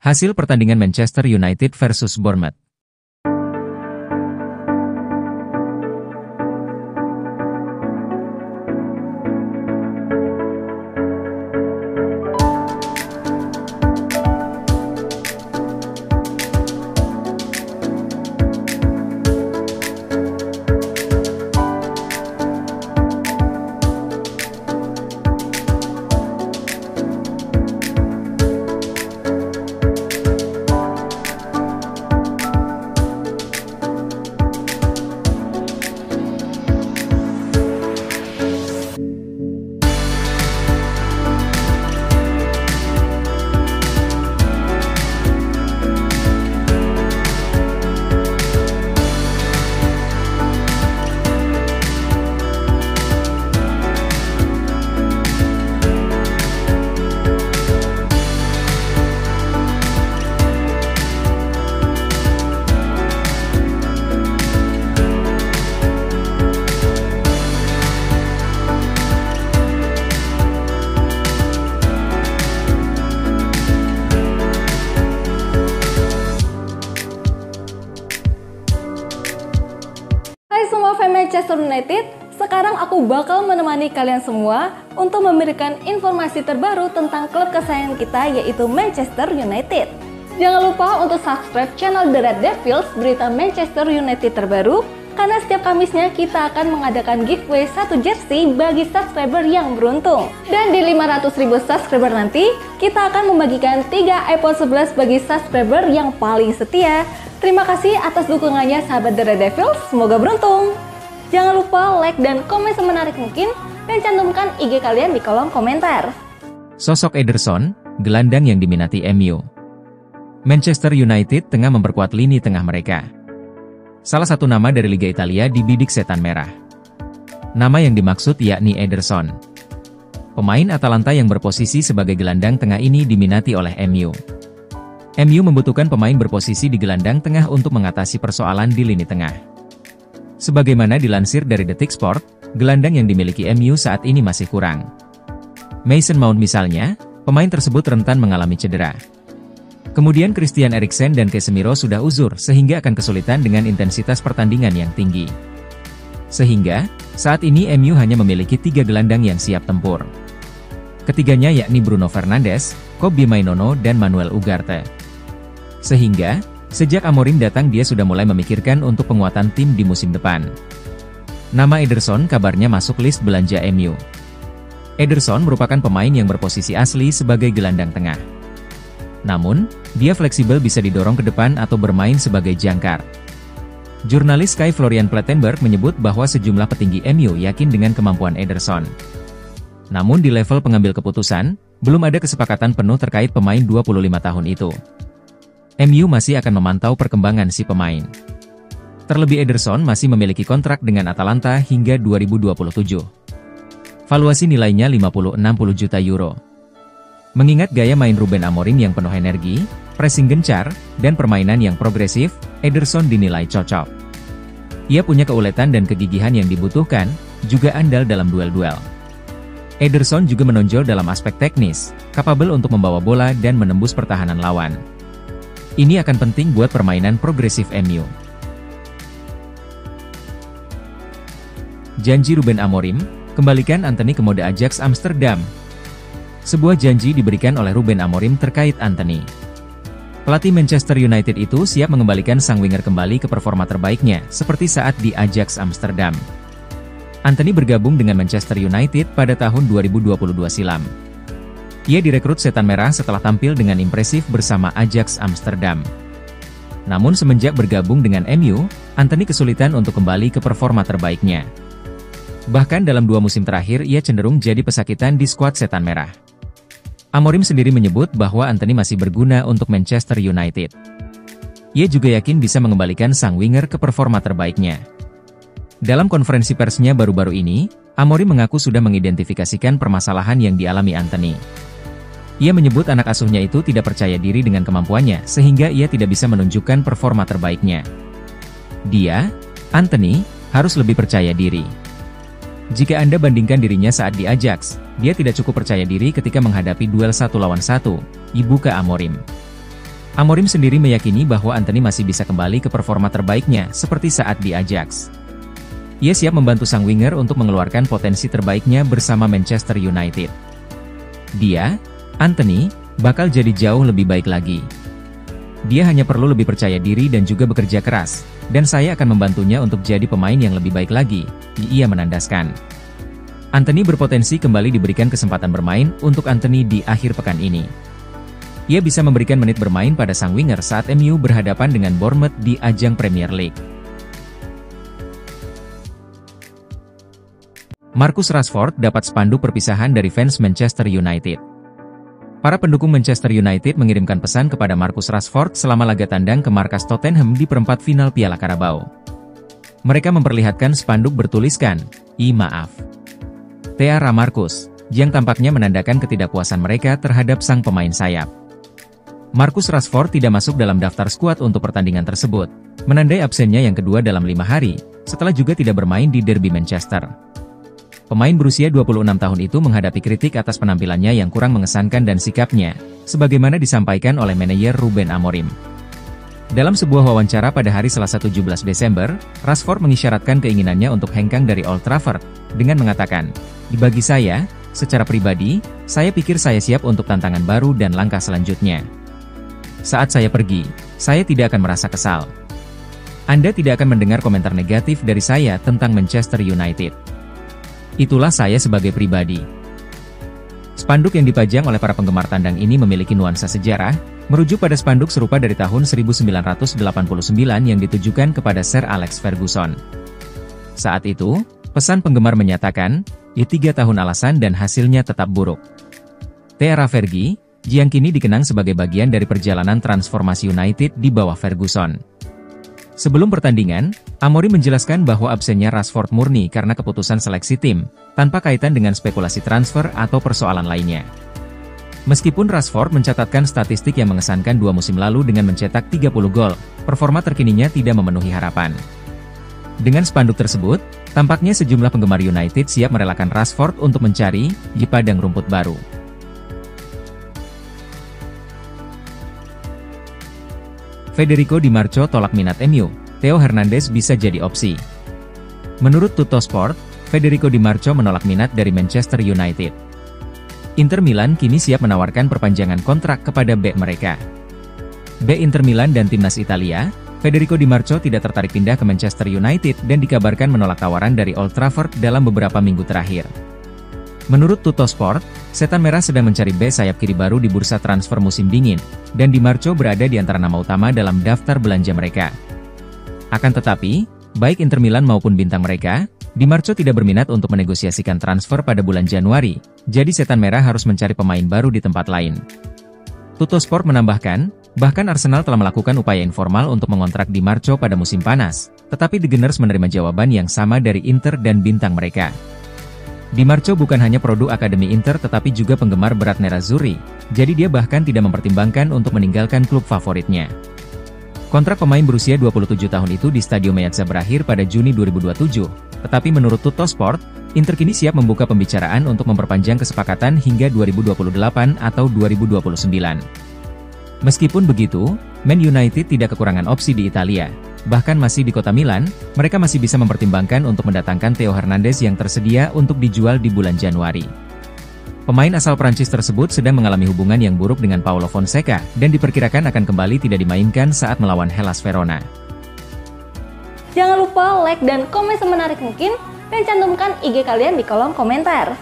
Hasil pertandingan Manchester United versus Bournemouth. Hai semua fans Manchester United, sekarang aku bakal menemani kalian semua untuk memberikan informasi terbaru tentang klub kesayangan kita yaitu Manchester United. Jangan lupa untuk subscribe channel The Red Devils berita Manchester United terbaru, karena setiap Kamisnya kita akan mengadakan giveaway 1 jersey bagi subscriber yang beruntung. Dan di 500.000 subscriber nanti, kita akan membagikan 3 iPhone 11 bagi subscriber yang paling setia. Terima kasih atas dukungannya sahabat The Red Devils, semoga beruntung. Jangan lupa like dan komen semenarik mungkin, dan cantumkan IG kalian di kolom komentar. Sosok Ederson, gelandang yang diminati MU. Manchester United tengah memperkuat lini tengah mereka. Salah satu nama dari Liga Italia dibidik setan merah. Nama yang dimaksud yakni Ederson. Pemain Atalanta yang berposisi sebagai gelandang tengah ini diminati oleh MU. MU membutuhkan pemain berposisi di gelandang tengah untuk mengatasi persoalan di lini tengah. Sebagaimana dilansir dari Detik Sport, gelandang yang dimiliki MU saat ini masih kurang. Mason Mount misalnya, pemain tersebut rentan mengalami cedera. Kemudian Christian Eriksen dan Casemiro sudah uzur sehingga akan kesulitan dengan intensitas pertandingan yang tinggi. Sehingga, saat ini MU hanya memiliki 3 gelandang yang siap tempur. Ketiganya yakni Bruno Fernandes, Kobbie Mainoo dan Manuel Ugarte. Sehingga, sejak Amorim datang dia sudah mulai memikirkan untuk penguatan tim di musim depan. Nama Ederson kabarnya masuk list belanja MU. Ederson merupakan pemain yang berposisi asli sebagai gelandang tengah. Namun, dia fleksibel bisa didorong ke depan atau bermain sebagai jangkar. Jurnalis Sky Florian Plettenberg menyebut bahwa sejumlah petinggi MU yakin dengan kemampuan Ederson. Namun di level pengambil keputusan, belum ada kesepakatan penuh terkait pemain 25 tahun itu. MU masih akan memantau perkembangan si pemain. Terlebih Ederson masih memiliki kontrak dengan Atalanta hingga 2027. Valuasi nilainya 50-60 juta euro. Mengingat gaya main Ruben Amorim yang penuh energi, pressing gencar, dan permainan yang progresif, Ederson dinilai cocok. Ia punya keuletan dan kegigihan yang dibutuhkan, juga andal dalam duel-duel. Ederson juga menonjol dalam aspek teknis, kapabel untuk membawa bola dan menembus pertahanan lawan. Ini akan penting buat permainan progresif MU. Janji Ruben Amorim, kembalikan Antony ke mode Ajax Amsterdam. Sebuah janji diberikan oleh Ruben Amorim terkait Antony. Pelatih Manchester United itu siap mengembalikan sang winger kembali ke performa terbaiknya, seperti saat di Ajax Amsterdam. Antony bergabung dengan Manchester United pada tahun 2022 silam. Ia direkrut setan merah setelah tampil dengan impresif bersama Ajax Amsterdam. Namun semenjak bergabung dengan MU, Antony kesulitan untuk kembali ke performa terbaiknya. Bahkan dalam 2 musim terakhir ia cenderung jadi pesakitan di skuad setan merah. Amorim sendiri menyebut bahwa Antony masih berguna untuk Manchester United. Ia juga yakin bisa mengembalikan sang winger ke performa terbaiknya. Dalam konferensi persnya baru-baru ini, Amorim mengaku sudah mengidentifikasikan permasalahan yang dialami Antony. Ia menyebut anak asuhnya itu tidak percaya diri dengan kemampuannya sehingga ia tidak bisa menunjukkan performa terbaiknya. Dia, Antony, harus lebih percaya diri. Jika Anda bandingkan dirinya saat di Ajax, dia tidak cukup percaya diri ketika menghadapi duel 1 lawan 1, ibu ke Amorim. Amorim sendiri meyakini bahwa Antony masih bisa kembali ke performa terbaiknya seperti saat di Ajax. Ia siap membantu sang winger untuk mengeluarkan potensi terbaiknya bersama Manchester United. Dia, Antony, bakal jadi jauh lebih baik lagi. Dia hanya perlu lebih percaya diri dan juga bekerja keras, dan saya akan membantunya untuk jadi pemain yang lebih baik lagi, ia menandaskan. Antony berpotensi kembali diberikan kesempatan bermain untuk Antony di akhir pekan ini. Ia bisa memberikan menit bermain pada sang winger saat MU berhadapan dengan Bournemouth di ajang Premier League. Marcus Rashford dapat spanduk perpisahan dari fans Manchester United. Para pendukung Manchester United mengirimkan pesan kepada Marcus Rashford selama laga tandang ke markas Tottenham di perempat final Piala Carabao. Mereka memperlihatkan spanduk bertuliskan, "I maaf. Teara Marcus," yang tampaknya menandakan ketidakpuasan mereka terhadap sang pemain sayap. Marcus Rashford tidak masuk dalam daftar skuad untuk pertandingan tersebut, menandai absennya yang kedua dalam 5 hari, setelah juga tidak bermain di derby Manchester. Pemain berusia 26 tahun itu menghadapi kritik atas penampilannya yang kurang mengesankan dan sikapnya, sebagaimana disampaikan oleh manajer Ruben Amorim. Dalam sebuah wawancara pada hari Selasa 17 Desember, Rashford mengisyaratkan keinginannya untuk hengkang dari Old Trafford, dengan mengatakan, "Bagi saya, secara pribadi, saya pikir saya siap untuk tantangan baru dan langkah selanjutnya. Saat saya pergi, saya tidak akan merasa kesal. Anda tidak akan mendengar komentar negatif dari saya tentang Manchester United. Itulah saya sebagai pribadi." Spanduk yang dipajang oleh para penggemar tandang ini memiliki nuansa sejarah, merujuk pada spanduk serupa dari tahun 1989 yang ditujukan kepada Sir Alex Ferguson. Saat itu, pesan penggemar menyatakan, "3 tahun alasan dan hasilnya tetap buruk." Teara Fergie, yang kini dikenang sebagai bagian dari perjalanan transformasi United di bawah Ferguson. Sebelum pertandingan, Amorim menjelaskan bahwa absennya Rashford murni karena keputusan seleksi tim, tanpa kaitan dengan spekulasi transfer atau persoalan lainnya. Meskipun Rashford mencatatkan statistik yang mengesankan 2 musim lalu dengan mencetak 30 gol, performa terkininya tidak memenuhi harapan. Dengan spanduk tersebut, tampaknya sejumlah penggemar United siap merelakan Rashford untuk mencari di padang rumput baru. Federico Di Marco tolak minat MU, Theo Hernandez bisa jadi opsi. Menurut Tuttosport, Federico Di Marco menolak minat dari Manchester United. Inter Milan kini siap menawarkan perpanjangan kontrak kepada bek mereka. Bek Inter Milan dan timnas Italia, Federico Di Marco tidak tertarik pindah ke Manchester United dan dikabarkan menolak tawaran dari Old Trafford dalam beberapa minggu terakhir. Menurut Tuttosport, Setan Merah sedang mencari bek sayap kiri baru di bursa transfer musim dingin, dan Di Marco berada di antara nama utama dalam daftar belanja mereka. Akan tetapi, baik Inter Milan maupun bintang mereka, Di Marco tidak berminat untuk menegosiasikan transfer pada bulan Januari, jadi Setan Merah harus mencari pemain baru di tempat lain. Tuttosport menambahkan, bahkan Arsenal telah melakukan upaya informal untuk mengontrak Di Marco pada musim panas, tetapi The Gunners menerima jawaban yang sama dari Inter dan bintang mereka. Di Marco bukan hanya produk Akademi Inter tetapi juga penggemar berat Nerazzurri, jadi dia bahkan tidak mempertimbangkan untuk meninggalkan klub favoritnya. Kontrak pemain berusia 27 tahun itu di Stadio Meazza berakhir pada Juni 2027, tetapi menurut Tuttosport, Inter kini siap membuka pembicaraan untuk memperpanjang kesepakatan hingga 2028 atau 2029. Meskipun begitu, Man United tidak kekurangan opsi di Italia. Bahkan masih di kota Milan, mereka masih bisa mempertimbangkan untuk mendatangkan Theo Hernandez yang tersedia untuk dijual di bulan Januari. Pemain asal Prancis tersebut sedang mengalami hubungan yang buruk dengan Paulo Fonseca, dan diperkirakan akan kembali tidak dimainkan saat melawan Hellas Verona. Jangan lupa like dan komen semenarik mungkin, dan cantumkan IG kalian di kolom komentar.